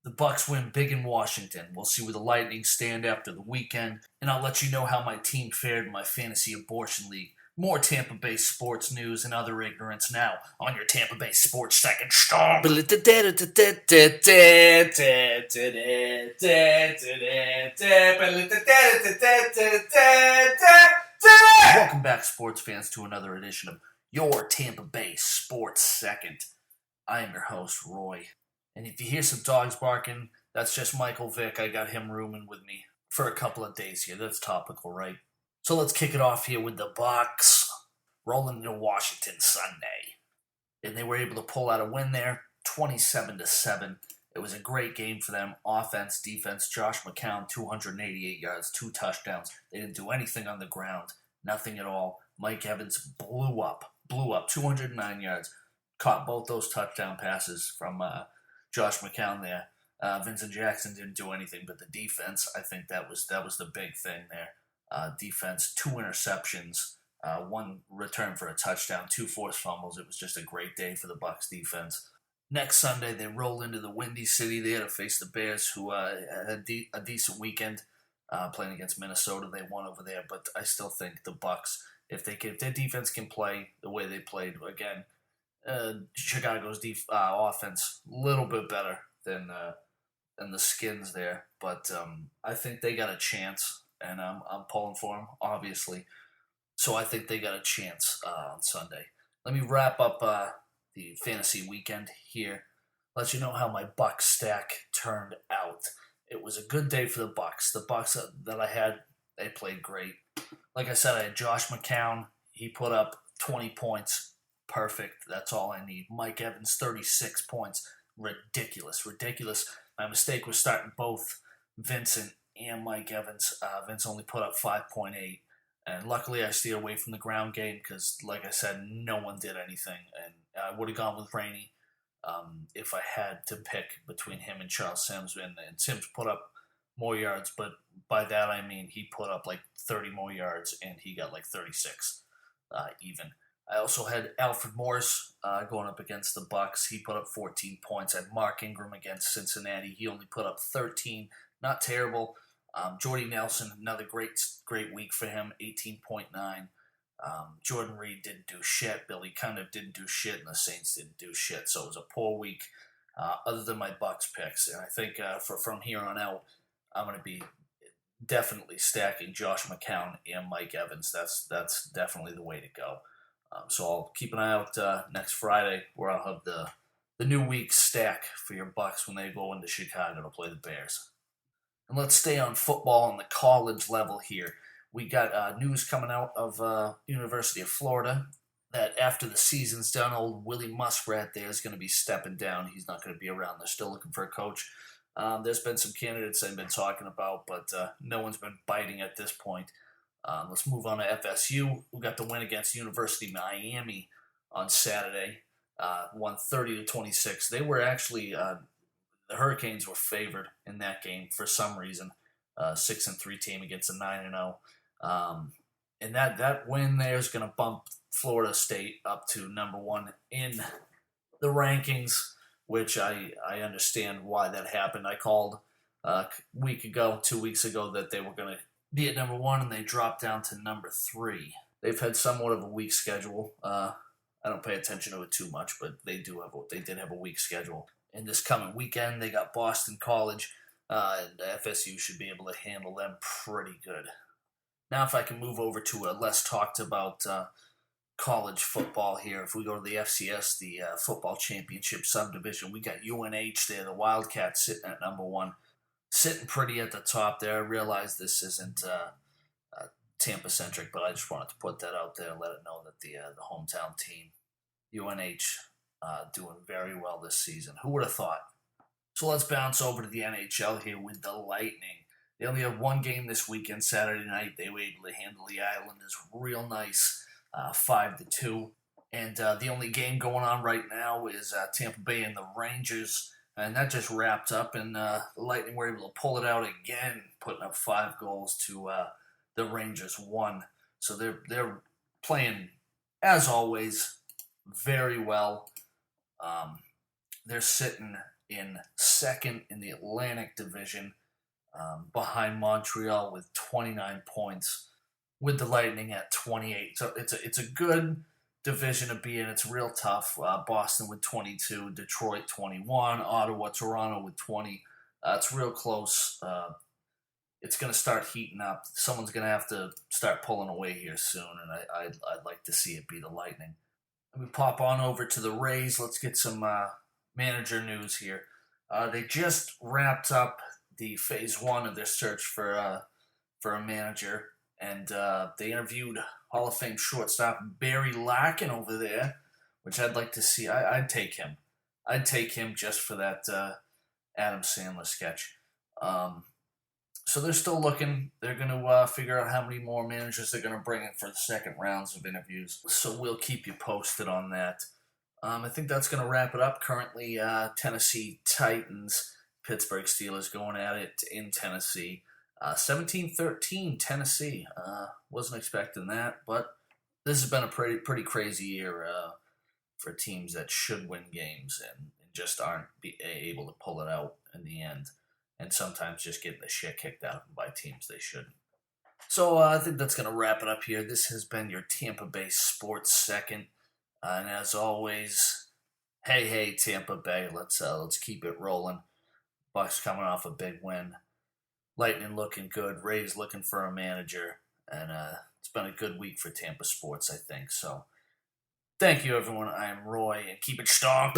The Bucks win big in Washington. We'll see where the Lightning stand after the weekend, and I'll let you know how my team fared in my fantasy abortion league. More Tampa Bay sports news and other ignorance now on your Tampa Bay Sports Second Stomp. Welcome back, sports fans, to another edition of your Tampa Bay Sports Second. I am your host, Roy. And if you hear some dogs barking, that's just Michael Vick. I got him rooming with me for a couple of days here. That's topical, right? So let's kick it off here with the Bucks rolling into Washington Sunday. And they were able to pull out a win there, 27-7. It was a great game for them. Offense, defense, Josh McCown, 288 yards, 2 touchdowns. They didn't do anything on the ground, nothing at all. Mike Evans blew up, 209 yards. Caught both those touchdown passes from Josh McCown there. Vincent Jackson didn't do anything, but the defense, I think that was the big thing there. Defense, 2 interceptions, 1 return for a touchdown, 2 forced fumbles. It was just a great day for the Bucks defense. Next Sunday, they roll into the Windy City. They had to face the Bears, who had a decent weekend playing against Minnesota. They won over there, but I still think the Bucks, if their defense can play the way they played again, Chicago's offense a little bit better than the Skins there, but I think they got a chance, and I'm pulling for them, obviously. So I think they got a chance on Sunday. Let me wrap up the fantasy weekend here. Let you know how my Bucks stack turned out. It was a good day for the Bucks. The Bucks that I had, they played great. Like I said, I had Josh McCown. He put up 20 points. Perfect. That's all I need. Mike Evans, 36 points. Ridiculous. My mistake was starting both Vincent and Mike Evans. Vince only put up 5.8. And luckily I stayed away from the ground game because, like I said, no one did anything. And I would have gone with Rainey if I had to pick between him and Charles Sims. And Sims put up more yards, but by that I mean he put up like 30 more yards and he got like 36 even. I also had Alfred Morris going up against the Bucks. He put up 14 points. I had Mark Ingram against Cincinnati. He only put up 13. Not terrible. Jordy Nelson, another great week for him, 18.9. Jordan Reed didn't do shit. Billy kind of didn't do shit, and the Saints didn't do shit. So it was a poor week, other than my Bucks picks. And I think from here on out, I'm going to be definitely stacking Josh McCown and Mike Evans. That's definitely the way to go. So I'll keep an eye out next Friday, where I'll have the new week stack for your Bucks when they go into Chicago to play the Bears. And let's stay on football on the college level here. We got news coming out of University of Florida that after the season's done, old Willie Muskrat there is going to be stepping down. He's not going to be around. They're still looking for a coach. There's been some candidates they've been talking about, but no one's been biting at this point. Let's move on to FSU. We got the win against University of Miami on Saturday, won 30-26. They were actually the Hurricanes were favored in that game for some reason. 6-3 team against a 9-0, and that win there is going to bump Florida State up to number 1 in the rankings, which I understand why that happened. I called 2 weeks ago, that they were going to be at number 1, and they dropped down to number 3. They've had somewhat of a weak schedule. I don't pay attention to it too much, but they did have a weak schedule. And this coming weekend, they got Boston College, and FSU should be able to handle them pretty good. Now, if I can move over to less talked about college football here. If we go to the FCS, the Football Championship Subdivision, we got UNH there, the Wildcats sitting at number 1. Sitting pretty at the top there. I realize this isn't Tampa-centric, but I just wanted to put that out there and let it know that the hometown team, UNH, doing very well this season. Who would have thought? So let's bounce over to the NHL here with the Lightning. They only have 1 game this weekend, Saturday night. They were able to handle the Islanders real nice, 5-2. And the only game going on right now is Tampa Bay and the Rangers. And that just wrapped up, and the Lightning were able to pull it out again, putting up 5 goals to the Rangers 1. So they're playing, as always, very well. They're sitting in second in the Atlantic Division, behind Montreal with 29 points, with the Lightning at 28. So it's a good division to be in. It's real tough. Boston with 22, Detroit 21, Ottawa, Toronto with 20. It's real close. It's going to start heating up. Someone's going to have to start pulling away here soon, and I'd like to see it be the Lightning. Let me pop on over to the Rays. Let's get some manager news here. They just wrapped up the phase 1 of their search for a manager, and they interviewed Hall of Fame shortstop Barry Larkin over there, which I'd like to see. I'd take him. I'd take him just for that Adam Sandler sketch. So they're still looking. They're going to figure out how many more managers they're going to bring in for the second rounds of interviews. So we'll keep you posted on that. I think that's going to wrap it up. Currently, Tennessee Titans, Pittsburgh Steelers going at it in Tennessee. 17-13 Tennessee. Wasn't expecting that, but this has been a pretty crazy year for teams that should win games and just aren't able to pull it out in the end. And sometimes just getting the shit kicked out of them by teams they shouldn't. So I think that's going to wrap it up here. This has been your Tampa Bay Sports Second. And as always, hey Tampa Bay, let's keep it rolling. Bucks coming off a big win. Lightning looking good. Rays looking for a manager. And it's been a good week for Tampa sports, I think. So thank you, everyone. I am Roy, and keep it strong.